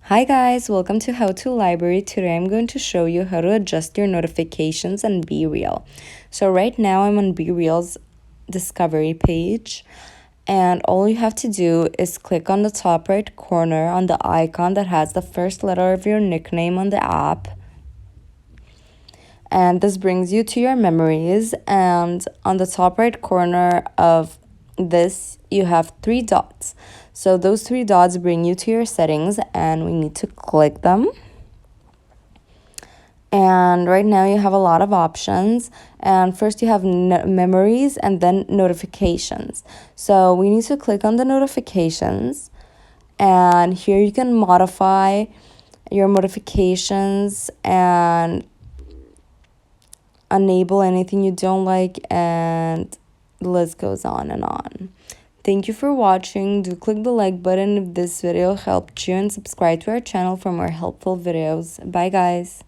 Hi guys, welcome to How to Library. Today I'm going to show you how to adjust your notifications and BeReal. So right now I'm on BeReal's discovery page, and all you have to do is click on the top right corner on the icon that has the first letter of your nickname on the app. And this brings you to your memories, and on the top right corner of this you have three dots. So those three dots bring you to your settings, and we need to click them. And right now you have a lot of options, and first you have memories and then notifications. So we need to click on the notifications, and here you can modify your notifications and enable anything you don't like, and the list goes on and on. Thank you for watching. Do click the like button if this video helped you, and subscribe to our channel for more helpful videos. Bye guys.